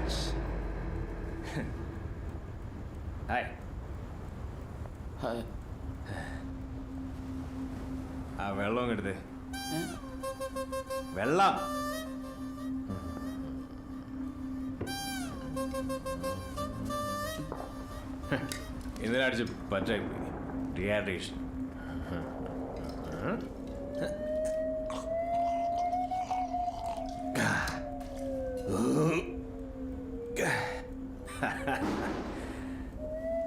Much. Hi. ആ വെള്ളം എടുത്തേ. വെള്ളം ഇന്നലെ അടിച്ച് പറ്റായി പോയി. Dehydration.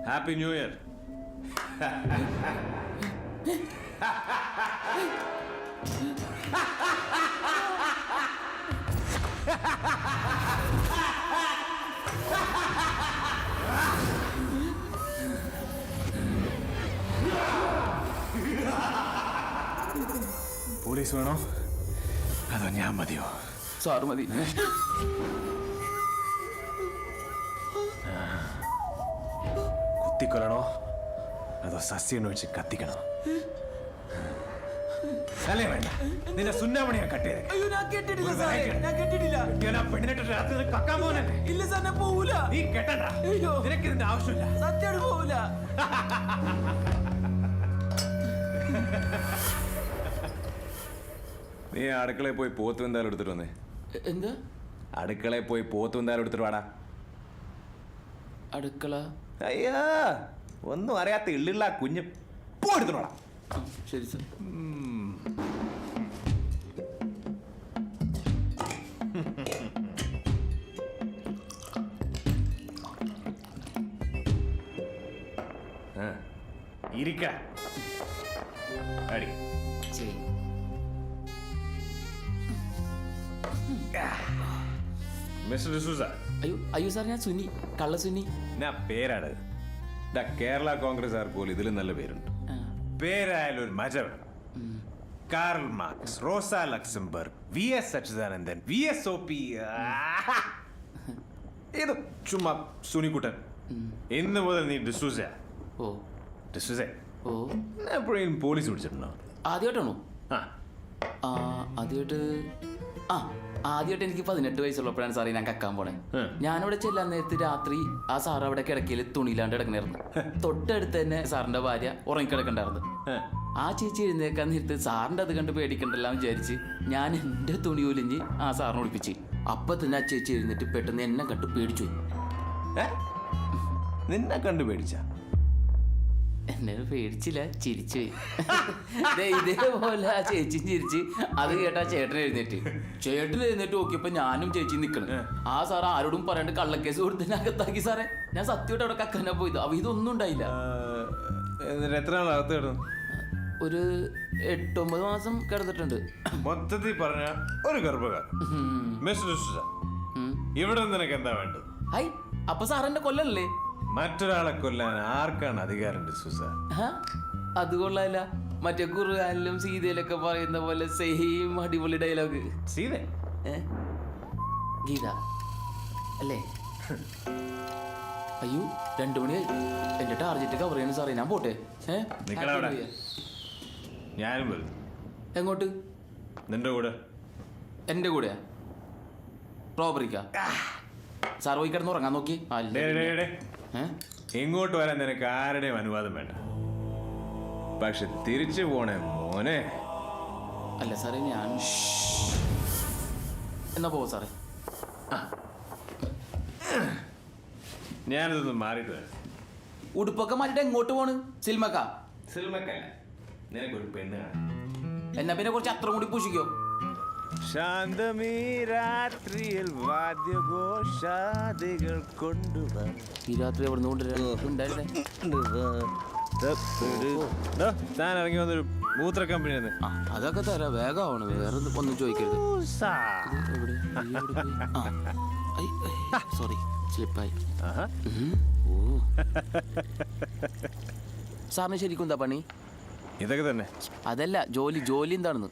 Happy new year. Police വേണോ അതോ ഞാൻ മതിയോ? സാറ് മതി. കുത്തിക്കൊല്ലണോ അതോ സസ്യം വെച്ച് കത്തിക്കണോ? അല്ലേ വേണ്ട. നിന്നെ സുന്നാമണി ഞാൻ കട്ട് ചെയ്തേ. അയ്യോ ഞാൻ കേട്ടിട്ടില്ല സാറേ, ഞാൻ കേട്ടിട്ടില്ല. പെണ്ണിനിട്ട് രാത്രി കക്കാൻ പോകണല്ലേ? ഇല്ല സാർ, ഞാൻ പോവൂല. നീ കേട്ടണ്ട. അയ്യോ നിനക്ക് ഇതിന്റെ ആവശ്യമില്ല. സത്യം പോവൂല. നീ അടുക്കളയിൽ പോയി പോത്ത് വെന്താലും എടുത്തിട്ട് വന്നേ. എന്താ? അടുക്കളയിൽ പോയി പോത്ത് വെന്താലും എടുത്തിട്ട് വാടാ. അടുക്കള? അയ്യാ ഒന്നും അറിയാത്ത ഇള്ളിള്ള കുഞ്ഞ് പോ എടുത്തിട്ടോടാ. ശരി സാർ. ഇരിക്ക അടി. മിസ്റ്റർ ഡിസൂസ. അയ്യോ അയ്യോ സാർ, ഞാൻ സുനി, കള്ള സുനി. ഞാൻ പേരാണ് കേരള കോൺഗ്രസ് പോലും ഇതിലും നല്ല പേരുണ്ട്. പേരായാലും ഒരു മജ വേണം. കാർൽ മാർക്സ്, റോസ ലക്സംബർഗ്, VS അച്യുതാനന്ദൻ, VSOP. ഇത് ചുമ്മാ സുനിക്കുട്ടൻ. ഇന്ന് മുതൽ നീ ഡിസൂസ. ഓ ഡിസൂസ. ഓ എപ്പോഴും പോലീസ് പിടിച്ചിട്ടുണ്ടോ? ആദ്യമായിട്ടാണോ? ആദ്യമായിട്ട് എനിക്ക് 18 വയസ്സുള്ളപ്പോഴാണ് സാറേ ഞാൻ കക്കാൻ പോണേ. ഞാനിവിടെ ചെല്ലാൻ നേരത്ത് രാത്രി ആ സാർ അവിടെ കിടക്കയിൽ തുണിയിലാണ്ട് കിടക്കണായിരുന്നു. തൊട്ടടുത്ത് തന്നെ സാറിന്റെ ഭാര്യ ഉറങ്ങിക്കിടക്കണ്ടായിരുന്നു. ആ ചേച്ചി എഴുന്നേക്കാൻ നേരത്ത് സാറിന്റെ അത് കണ്ട് പേടിക്കണ്ടെല്ലാം വിചാരിച്ച് ഞാൻ എന്റെ തുണി ഒലിഞ്ഞ് ആ സാറിനെ ഒളിപ്പിച്ച്. അപ്പൊ തന്നെ ആ ചേച്ചി എഴുന്നേറ്റ് പെട്ടെന്ന് എന്നെ കണ്ട് പേടിച്ചു. നിന്നെ കണ്ടു പേടിച്ച? എന്നെ പേടിച്ചില്ല, ചിരിച്ചു. ഇതേപോലെ ആ ചേച്ചി ചിരിച്ച്. അത് കേട്ടാ ചേട്ടൻ എഴുന്നേറ്റ് നോക്കിയപ്പോ ഞാനും ചേച്ചി നിക്കണം. ആ സാർ ആരോടും പറയാണ്ട് കള്ളക്കേസ് കൊടുത്തതിന് അകത്താക്കി സാറേ. ഞാൻ സത്യമായിട്ട് അവിടെ കക്കാനാ പോയത്. അവ ഇതൊന്നും ഉണ്ടായില്ല. എത്ര നാൾ അകത്ത് കിടന്നു? ഒരു 8-9 മാസം കിടന്നിട്ടുണ്ട്. മൊത്തത്തിൽ പറഞ്ഞ ഒരു ഗർഭകാലം. ഇവിടെ നിനക്ക് എന്താ വേണ്ടത്? ഹൈ, അപ്പൊ സാറെന്റെ കൊല്ലല്ലേ? മറ്റൊരാളെ കൊല്ലാൻ ആർക്കാണ് അധികാരം ഡിസൂസ? അത് കൊള്ളാല്ല. മറ്റേ ഖുർആനിലും സീതയിലൊക്കെ പറയുന്ന പോലെ സെയിം അടിപൊളി ഡയലോഗ്. സീത? ഗീത അല്ലേ? അയ്യോ 2 മണിയായി. എന്റെ ടാർജറ്റ് കവർ ചെയ്യണം സാറേ, ഞാൻ പോട്ടെ. ഞാനും വരും. എങ്ങോട്ട്? നിന്റെ കൂടെ. എന്റെ കൂടെയാ? റോബറിക്കാ? സാർ പോയി കിടന്ന് ഉറങ്ങാൻ നോക്കി. ഇങ്ങോട്ട് വരാൻ നിനക്ക് ആരുടെയും അനുവാദം വേണ്ട. പക്ഷെ തിരിച്ചു പോണേ മോനെ. അല്ല സാറേ, ഞാൻ എന്നാ പോവാ സാറേ. ഞാനിതൊന്ന് മാറിയിട്ട് വരാം. ഉടുപ്പൊക്കെ മാറ്റിട്ട് എങ്ങോട്ട് പോണ്? സിൽമക്ക? സിൽമക്കല്ല, നിനക്കൊരു പെണ്ണ് കാണാം. എന്നാ പിന്നെ കുറച്ച് അത്ര കൂടി പൂഷിക്കോ. ശാന്തമീ രാത്രിയിൽ വാദ്യഘോഷാദികൾ കൊണ്ടുവാ. ഈ രാത്രി എവിടെ നിന്ന് കൊണ്ടുവരാ? താൻ ഇറങ്ങി വന്നൊരു മൂത്ര കമ്പനി. അതൊക്കെ തരാം, വേഗമാണ്. വേറെ ഒന്നും ചോദിക്കരുത്. സോറി, സ്ലിപ്പായി. ഓ സാറിന് ശരിക്കും എന്താ പണി? ഇതൊക്കെ തന്നെ. അതല്ല, ജോലി എന്താണെന്ന്.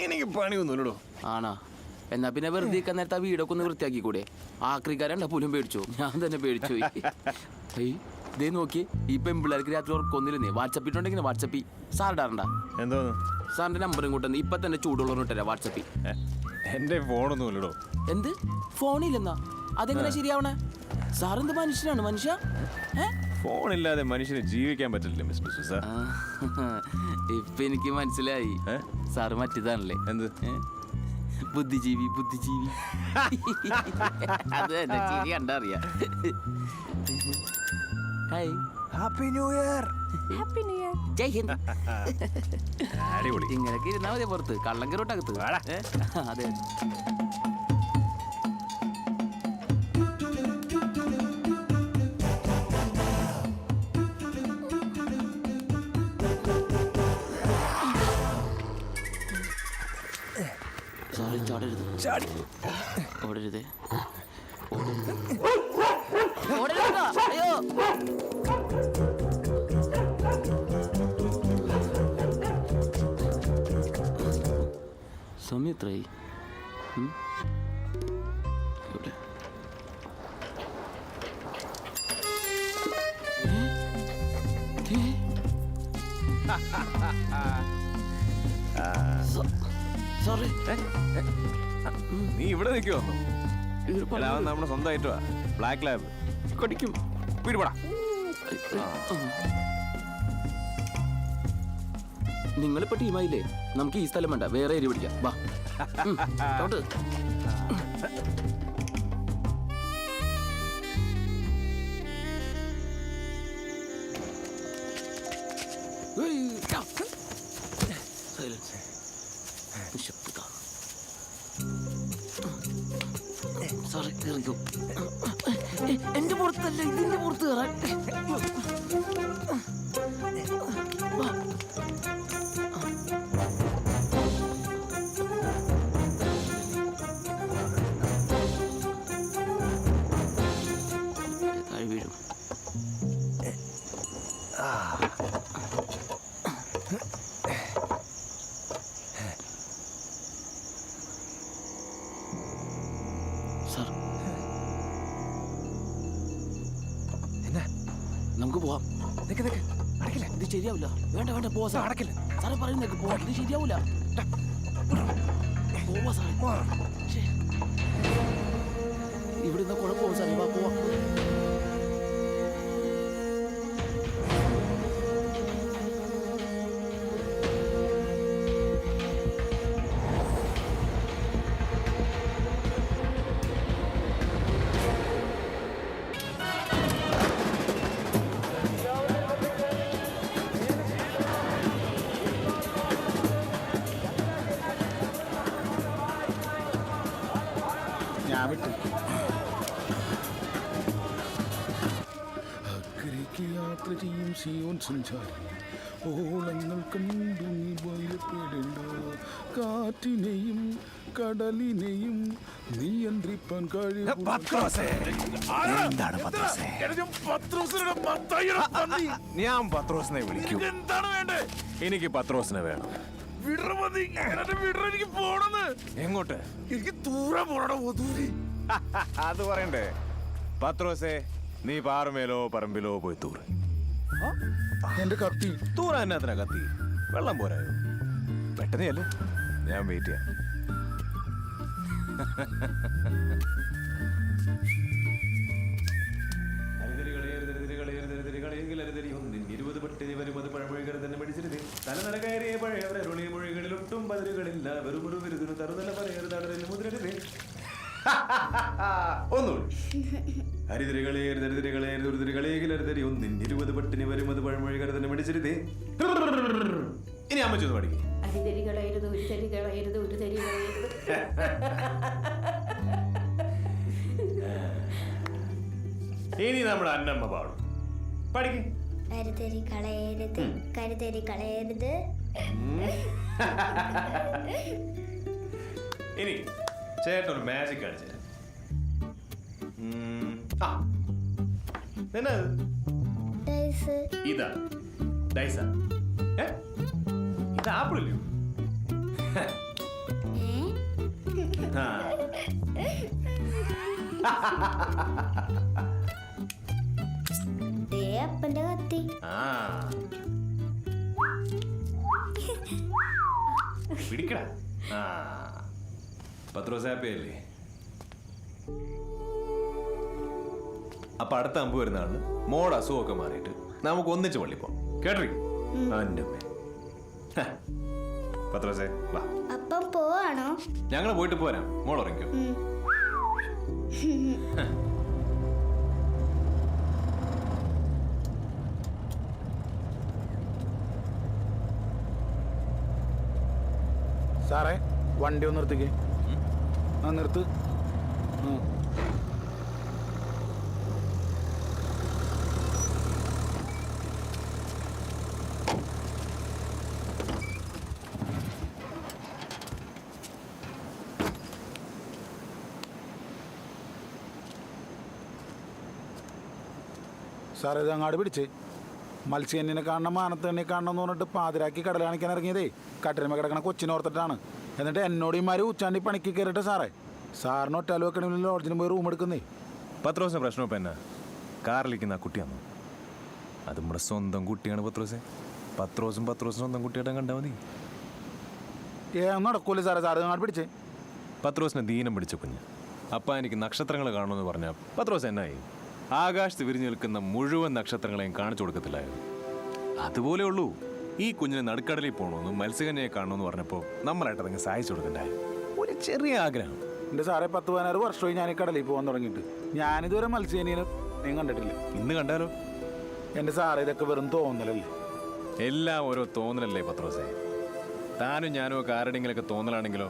എനിക്ക് പണിയൊന്നുമില്ലടോ. ആണോ? എന്നാ പിന്നെ വെറുതെ ഇരിക്കാൻ നേരത്തെ ആ വീടൊക്കെ ഒന്ന് വൃത്തിയാക്കിക്കൂടെ? ആക്രിക്കാരണ്ട പോലും പേടിച്ചു. ഞാൻ തന്നെ പേടിച്ചു പോയി. ഇതേ നോക്കി, ഈ പെമ്പിള്ളേർക്ക് രാത്രി ഉറക്കൊന്നില്ലെന്നേ. വാട്സപ്പിട്ടുണ്ടെങ്കിൽ വാട്സപ്പി സാർ ഇടാറുണ്ടാ? എന്തോന്ന്? സാറിന്റെ നമ്പറും കൂട്ടുന്നു. ഇപ്പൊ തന്നെ ചൂടുള്ളവർ ഇട്ടരാ വാട്സപ്പി. എന്റെ ഫോണൊന്നും ഇല്ലടോ. എന്ത് ഫോണില്ലെന്നാ? അതെങ്ങനെ ശരിയാവണേ? സാറെന്ത് മനുഷ്യനാണ് മനുഷ്യ? ഫോണില്ലാതെ മനുഷ്യന് ജീവിക്കാൻ പറ്റില്ല മിസ്റ്റർ സുസ. ഇപ്പൊ എനിക്ക് മനസ്സിലായി, സാറ് മറ്റേതാണല്ലേ. എന്ത്? ബുദ്ധിജീവി ബുദ്ധിജീവി. അത് തന്നെ, ചിരി കണ്ടറിയാം. Hi, happy new year. Happy new year. Jai Hind. അടിപൊളി. ഇങ്ങനെയൊക്കെ ഇരുന്നാ മതി, പുറത്ത് കള്ളം കയറോട്ടകത്ത്. അതെ. സോറി, ചാടരുത്. ഓടരുതേ. ഓടരുത്. അയ്യോ. സമയം എത്രയായി? ഇവിടെ സോറി. നീ ഇവിടെ നിൽക്കുവോ? അവൻ നമ്മുടെ സ്വന്തമായിട്ടുവാ. ബ്ലാക്ക് ലാബ് കടിക്കും. വീടുപടാ. നിങ്ങളിപ്പോ ടീമായില്ലേ? നമുക്ക് ഈ സ്ഥലം വേണ്ട, വേറെ ഏരി പിടിക്കാം. വാ. സോറി, കയറിക്കോ. എന്റെ പുറത്തല്ല, ഇതിന്റെ പുറത്ത് കയറാൻ. വീഴും. സാർ, നമുക്ക് പോവാം. ഇത് ശരിയാവില്ല. വേണ്ട വേണ്ട, പോവാ സാർ. അടക്കില്ല സാറേ, പറയുന്നേക്ക് പോവാ. ഇത് ശരിയാവില്ല. പോവാ സാറേ. ഇവിടുന്ന് കുഴപ്പമോ സാറേ? വാ, പോവാ. അക്കരയ്ക്ക് യാത്ര ചെയ്യും സിയോൻ സഞ്ചാരി, ഓളങ്ങൾ കണ്ടു നീ ഭയപ്പെടേണ്ട. കാറ്റിനെയും കടലിനെയും നിയന്ത്രിപ്പാൻ കഴിയും. ഞാൻ പത്രോസിനെ വിളിക്കും. എന്താണ് വേണ്ടേ? എനിക്ക് പത്രോസിനെ വേണം. എനിക്ക് പോണെന്ന്. എങ്ങോട്ട്? എനിക്ക് ദൂരെ പോണോ? അത് പറയണ്ടേ. പത്രോസേ, നീ പാറമേലോ പറമ്പിലോ പോയി തൂറ്. എന്റെ കത്തി തൂറ എന്നാത്തിനാ കത്തി? വെള്ളം പോരായോ? പെട്ടെന്നേ അല്ലേ, ഞാൻ വെയിറ്റ് ചെയ്യാം. ഒട്ടും പതിരുകളില്ല, വെറുമൊരു വിരുദിനു തറുതല പറയരുത് മുദ്രരുതേ. ഒന്നുകൂടി. ഹരിതിരികളെ ദരിദ്രികളെ ദുരിതിരികളേകിലരുതരി ഒന്നിൻ 20 പട്ടിനി വരുമത് പഴമൊഴി കരുതന്നെ മേടിച്ചിരുതേ. ഇനി അമ്മച്ചൊന്ന് പഠിക്കും. അരിതരികളായിരുന്നു ഒരു തരികളായിരുന്നു ഒരു തരികളായിരുന്നു. ഇനി നമ്മുടെ അന്നമ്മ പാടും. പഠിക്കും. കരുതരി കളയരുത്, കരുതരി കളയരുത്. ഇനി ചേട്ടൻ ഒരു മാജിക് കാണിച്ചു. എന്നാ ഡൈസ്. ഇതാ ഡൈസ. ഇത് ആപ്പിളില്ലയോ? ദേ അപ്പന്റെ കത്തി. പിടിക്കടാ. പത്രോസ് ഹാപ്പി അല്ലേ? അപ്പൊ അടുത്ത അമ്പ് വരുന്നതാണ് മോടെ അസുഖമൊക്കെ മാറിയിട്ട് നമുക്ക് ഒന്നിച്ച് പള്ളി പോവാം. കേട്ടറി? എൻ്റെ അമ്മേ. പത്രോസേ വാ, അപ്പം പോവാണോ? ഞങ്ങൾ പോയിട്ട് പോരാം. മോൾ ഉറങ്ങിക്കോ. സാറേ വണ്ടി ഒന്ന് നിർത്തിക്കേ. ആ നിർത്ത്. സാറേ ഇത് അങ്ങാട് പിടിച്ച് മത്സ്യനെ കാണണം, മാനത്തണ്ണി കാണണം എന്ന് പറഞ്ഞിട്ട് പാതിരാക്കി കടൽ കാണിക്കാൻ ഇറങ്ങിയതേ കട്ടിരമ കിടക്കണ കൊച്ചിനോർത്തിട്ടാണ്. എന്നിട്ട് എന്നോട് ഇമാര് ഉച്ചാണ്ടി പണിക്ക് കയറിയിട്ട് സാറേ സാറിന് ഒറ്റാൽ വെക്കണമെങ്കിൽ ലോഡ്ജിന് പോയി റൂം എടുക്കുന്നേ. പത്രോസിന് പ്രശ്നം ഇപ്പം എന്നാ? കാറിലിരിക്കുന്ന ആ കുട്ടിയാണോ? അത് നമ്മുടെ സ്വന്തം കുട്ടിയാണ് പത്രോസെ. പത്രോസും സ്വന്തം കുട്ടിയായിട്ട് കണ്ടാൽ മതി. നടക്കൂലേ സാറേ? സാറ് അങ്ങാട് പിടിച്ചേ. പത്രോസിനെ ദീനം പിടിച്ച കുഞ്ഞ്. അപ്പം എനിക്ക് നക്ഷത്രങ്ങൾ കാണുമെന്ന് പറഞ്ഞാൽ പത്രോസ് എന്നായി? ആകാശത്ത് വിരിഞ്ഞു നിൽക്കുന്ന മുഴുവൻ നക്ഷത്രങ്ങളെയും കാണിച്ചു കൊടുക്കത്തില്ലായിരുന്നു. അതുപോലെ ഉള്ളൂ ഈ കുഞ്ഞിനെ നടുക്കടലിൽ പോകണമെന്നും മത്സ്യകന്യയെ കാണണമെന്ന് പറഞ്ഞപ്പോൾ നമ്മളായിട്ട് അതങ്ങ് സഹായിച്ചു കൊടുക്കണ്ടായി. ഒരു ചെറിയ ആഗ്രഹം. എൻ്റെ സാറേ 10-16 വർഷമായി ഞാൻ ഈ കടലിൽ പോകാൻ തുടങ്ങിയിട്ട്. ഞാനിതുവരെ മത്സ്യകന്യനെ നീ കണ്ടിട്ടില്ല. ഇന്ന് കണ്ടാലോ? എൻ്റെ സാറേ ഇതൊക്കെ വെറും തോന്നലല്ലേ? എല്ലാം ഓരോ തോന്നലല്ലേ പത്രോസേ? താനും ഞാനും ഒക്കെ ആരുടെങ്കിലൊക്കെ തോന്നലാണെങ്കിലോ?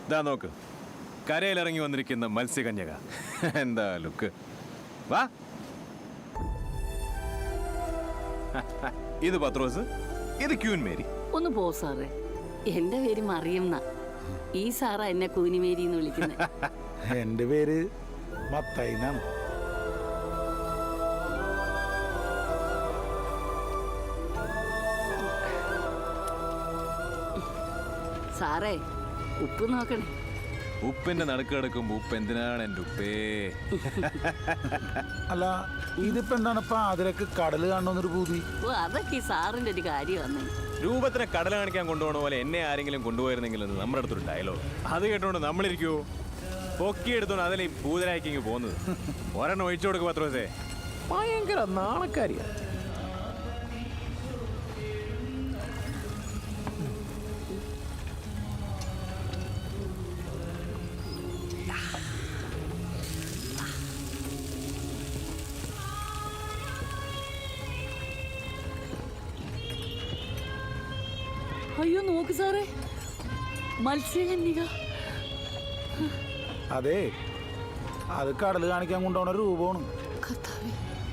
ഇതാ നോക്ക്, കരയിലിറങ്ങി വന്നിരിക്കുന്ന മത്സ്യകന്യക. എന്താ ലുക്ക്! വാ, ഇത് പത്രോസ്, ഇത് ക്യൂൻ മേരി. ഒന്ന് പോ സാറേ, എന്റെ പേര് മറിയം എന്നാ. ഈ സാറാ എന്നെ കൂനിമേരി എന്ന് വിളിക്കുന്നത്. എൻ്റെ പേര് മത്തായി എന്നാണ്. സാറേ ഉപ്പ് നോക്കണേ. ഉപ്പിന്റെ നടുക്ക് കിടക്കുമ്പോ ഉപ്പ് എന്തിനാണ് എൻ്റെ ഉപ്പേ? അല്ല ഇതിപ്പോ എന്താണ് പാതിരക്ക് കടൽ കാണണമെന്നൊരു പൂതി? ഓ അതൊക്കെ ഈ സാറിന്റെ ഒരു കാര്യമാണ്. രൂപത്തിനെ കടൽ കാണിക്കാൻ കൊണ്ടുപോകണ പോലെ എന്നെ ആരെങ്കിലും കൊണ്ടുപോയിരുന്നെങ്കിൽ നമ്മുടെ അടുത്തൊരു ഡയലോഗ്. അത് കേട്ടോണ്ട് നമ്മളിരിക്കുവോ? പൊക്കിയെടുത്തോണ്ട് അതിലെ പൂതരായിക്കിങ് പോകുന്നത്. ഒരെണ്ണം ഒഴിച്ചു കൊടുക്കുക പത്രോസേ. ഭയങ്കര നാണക്കാരിയാ. അയ്യോ നോക്ക് സാറേ, മത്സ്യകന്യക. അതെ, അത് കടൽ കാണിക്കാൻ കൊണ്ടുപോണ രൂപമാണ്.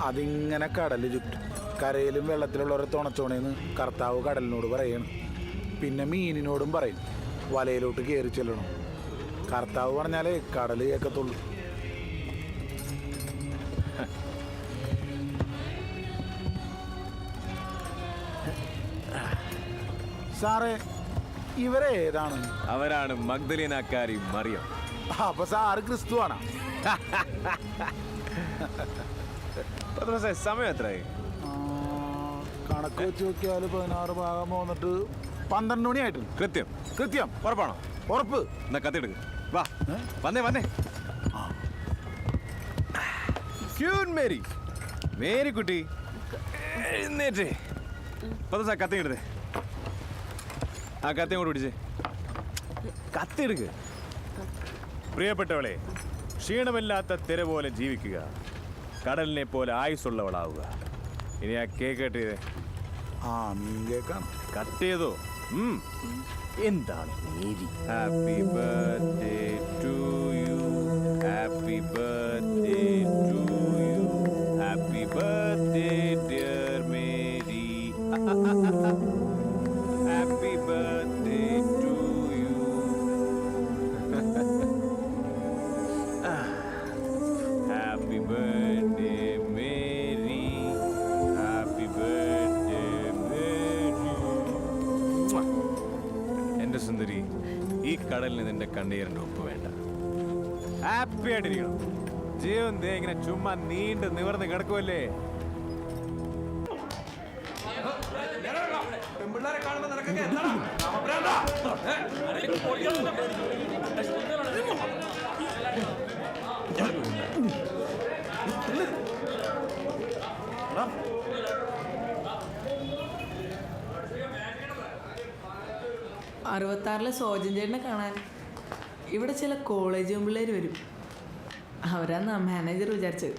അതിങ്ങനെ കടല് ചുറ്റും കരയിലും വെള്ളത്തിലുള്ളവരെ തുണച്ചോണേന്ന് കർത്താവ് കടലിനോട് പറയണം. പിന്നെ മീനിനോടും പറയും വലയിലോട്ട് കയറി ചെല്ലണം. കർത്താവ് പറഞ്ഞാലേ കടൽ കേൾക്കത്തുള്ളൂ. സാറേ ഇവരെ ഏതാണ്? അവരാണ് മഗ്ദലേനക്കാരി മറിയം. അപ്പൊ സാറ് ക്രിസ്തുവാണോ? പത്രോസേ സമയം എത്രയായി? കണക്ക് വെച്ച് നോക്കിയാൽ 16 ഭാഗം വന്നിട്ട് 12 മണിയായിട്ടുണ്ട്. കൃത്യം കൃത്യം. ഉറപ്പാണോ? ഉറപ്പ്. എന്നാ കത്തിയെടുക്ക്. വാ, വന്നേ. ക്യൂൻ മേരി, മേരി കുട്ടി എഴുന്നേറ്റേ. പത്രോസേ കത്തി എടുത്തേ. ആ കത്തി അങ്ങോട്ട് പിടിച്ചേ. കത്തി എടുക്ക്. പ്രിയപ്പെട്ടവളെ, ക്ഷീണമില്ലാത്ത തിര പോലെ ജീവിക്കുക, കടലിനെ പോലെ ആയുസ്സുള്ളവളാവുക. ഇനി ആ കേക്ക് കട്ട് ചെയ്തേ. ആ മീൻ കേക്കാണ്. കട്ട് ചെയ്തോ? എന്താണ് Mary? Happy birthday to you, happy birthday to you, happy birthday dear Mary, happy birthday to you. Happy birthday Mary, happy birthday Mary. എൻ്റെ സുന്ദരി, ഈ കടലിന് നിന്റെ കണ്ണീരിൻ്റെ ഉപ്പ് വേണ്ട. ഹാപ്പി ആയിട്ടിരിക്കണം. ജീവൻ ദേ ഇങ്ങനെ ചുമ്മാ നീണ്ട് നിവർന്ന് കിടക്കുമല്ലേ. അറുപത്താറിലെ സോജൻ ചേട്ടനെ കാണാൻ ഇവിടെ ചില കോളേജ് പിള്ളേർ വരും. അവരാന്നാ മാനേജർ വിചാരിച്ചത്.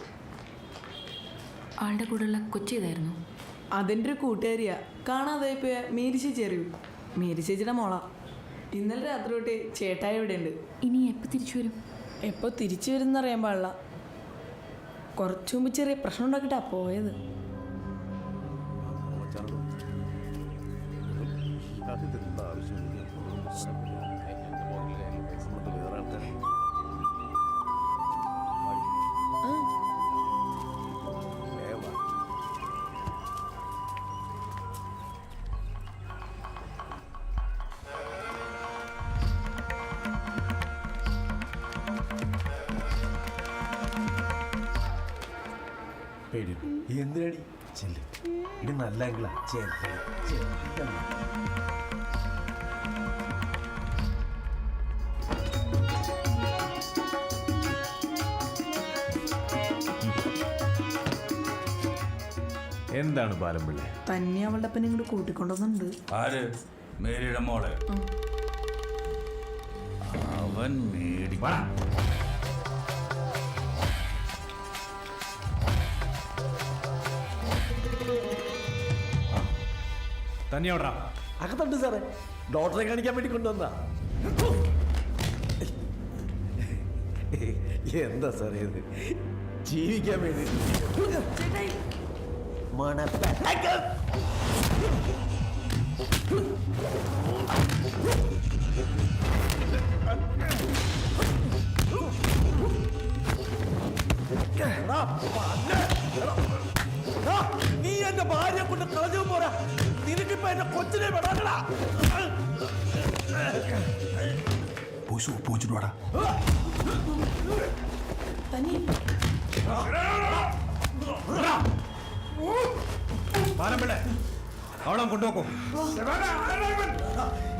ആളുടെ കൂടെയുള്ള കൊച്ചി ഇതായിരുന്നു. അതിൻ്റെ ഒരു കൂട്ടുകാരിയാ. കാണാതെ പോയ മീരി ചേച്ചി അറിയൂ. മീരി ചേച്ചിയുടെ മോളാ. ഇന്നലെ രാത്രി തൊട്ട് ചേട്ടായി ഇവിടെ ഉണ്ട്. ഇനി എപ്പോൾ തിരിച്ചു വരും? എപ്പോൾ തിരിച്ചു വരുമെന്ന് അറിയാൻ പാടില്ല. കുറച്ചു മുമ്പ് ചെറിയ പ്രശ്നം ഉണ്ടാക്കിയിട്ടാ പോയത്. എന്തിനടി ചെല്ല് ഇത് നല്ല ആംഗിളാ. എന്താണ് ബാലൻപിള്ളേ? തന്നെ അവളുടെ അപ്പനെ ഇങ്ങോട്ട് കൂട്ടിക്കൊണ്ടുവന്നുണ്ട്. ആര്? മേരിയുടെ മോളെ. അവൻ മേടിക്കണം. തന്നെയോടാ അകത്തുണ്ട് സാറേ. ഡോക്ടറെ കാണിക്കാൻ വേണ്ടി കൊണ്ടുവന്നാ. എന്താ സാറേ ഇത്? ജീവിക്കാൻ വേണ്ടി നീ എന്റെ ഭാര്യയെ കൊണ്ട് കളഞ്ഞു പോരാ. നിനക്കിപ്പോ എന്റെ കൊച്ചിനെ വിടാനടാ. പോയിച്ചിട്ടുവാടാ. ബാലൻപിള്ളേ അവളെ കൊണ്ടുപോക്കും.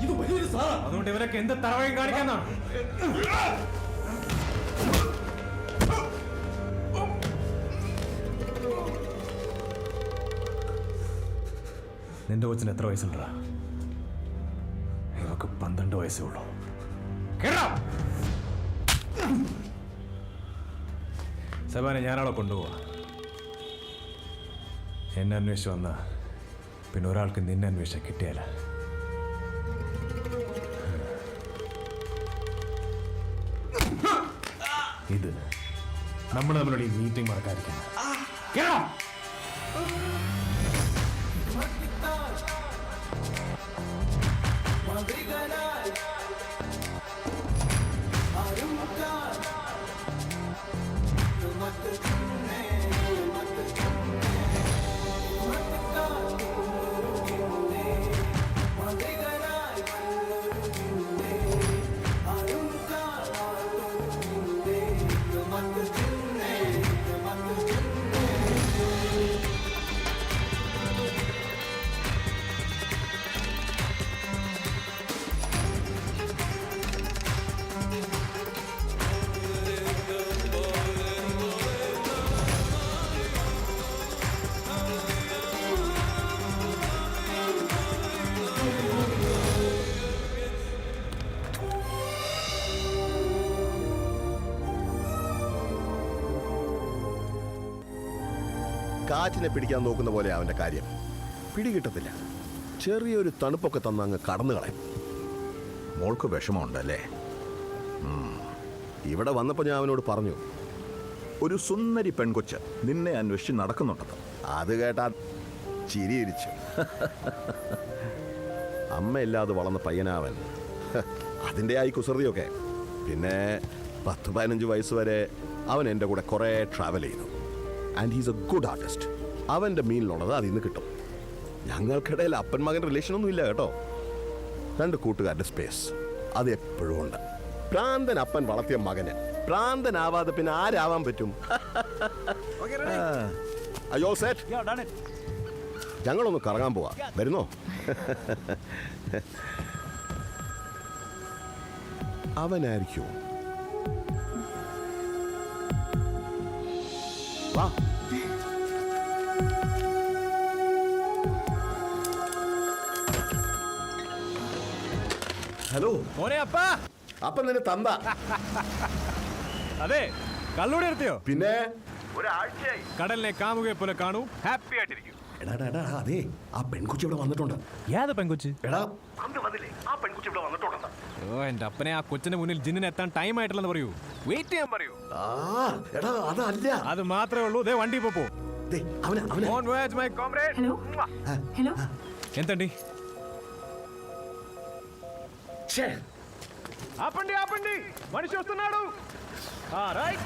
ഇത് വലിയൊരു സാറാ. അതുകൊണ്ട് ഇവരൊക്കെ എന്ത് തറവയും കാണിക്കാന്നാണ്. നിന്റെ കൊച്ചിന് എത്ര വയസ്സുണ്ടാ? ഇവക്ക് 12 വയസ്സേ ഉള്ളൂ. സബാനെ ഞാനവളെ കൊണ്ടുപോവാ. എന്നെ അന്വേഷിച്ച് വന്ന പിന്നെ ഒരാൾക്ക് നിന്നെ അന്വേഷിച്ചാൽ കിട്ടിയാല. ഇത് നമ്മൾ തമ്മിലുള്ള ഈ മീറ്റിംഗ് മറക്കാതിരിക്കണം. കാറ്റിനെ പിടിക്കാൻ നോക്കുന്ന പോലെ അവൻ്റെ കാര്യം പിടികിട്ടത്തില്ല. ചെറിയൊരു തണുപ്പൊക്കെ തന്ന് അങ്ങ് കടന്നു കളയും. മോൾക്ക് വിഷമമുണ്ടല്ലേ? ഇവിടെ വന്നപ്പോൾ ഞാൻ അവനോട് പറഞ്ഞു, ഒരു സുന്ദരി പെൺകൊച്ച് നിന്നെ അന്വേഷിച്ച് നടക്കുന്നുണ്ടെന്ന്. അത് കേട്ടാ ചിരിയിരിച്ചു. അമ്മയില്ലാതെ വളർന്ന പയ്യനാവൻ. അതിൻ്റെ ആയി കുസൃതിയൊക്കെ. പിന്നെ 10-15 വയസ്സ് വരെ അവൻ എൻ്റെ കൂടെ കുറേ ട്രാവൽ ചെയ്തു. And he's A good artist. അവൻ്റെ മീനിലുള്ളത് അതിൽ നിന്ന് കിട്ടും. ഞങ്ങൾക്കിടയിൽ അപ്പൻ മകൻ റിലേഷനൊന്നും ഇല്ല കേട്ടോ. 2 കൂട്ടുകാരുടെ സ്പേസ് അത് എപ്പോഴും ഉണ്ട്. പ്രാന്തൻ അപ്പൻ വളർത്തിയ മകന് പ്രാന്തനാവാതെ പിന്നെ ആരാവാൻ പറ്റും? അയ്യോ സെറ്റ്. ഞങ്ങളൊന്ന് കറങ്ങാൻ പോവാ. വരുന്നോ? അവനായിരിക്കും. വാ. ഹലോ മോനെ അപ്പാ. അപ്പം നിന്നെ തന്ത. അതെ, കള്ളൂടെ എടുത്തിയോ? പിന്നെ ഒരാഴ്ചയായി കടലിനെ കാമുകയെ പോലെ കാണൂ, ഹാപ്പി ആയിട്ടിരിക്കും. എടാ അതെ, ആ പെൺകുച്ചി ഇവിടെ വന്നിട്ടുണ്ട്. ഏത് പെൺകൊച്ച്? എടാ വന്നില്ലേ, ആ പെൺകുച്ചി ഇവിടെ വന്നിട്ടുണ്ട്. ഓ, എന്റെ അപ്പനെ, ആ കൊച്ചിന്റെ മുന്നിൽ ജിന്നിന് എത്താൻ ടൈം ആയിട്ടില്ലെന്ന് പറയൂ. വെയിറ്റ് ചെയ്യാൻ പറയൂ. എടാ അതല്ല, അത് മാത്രമേ ഉള്ളൂ. ദേ വണ്ടി പോ. അവനെ హలో హలో ఎంతండి? ఆపండి, మనిషి వస్తున్నాడు. రైట్.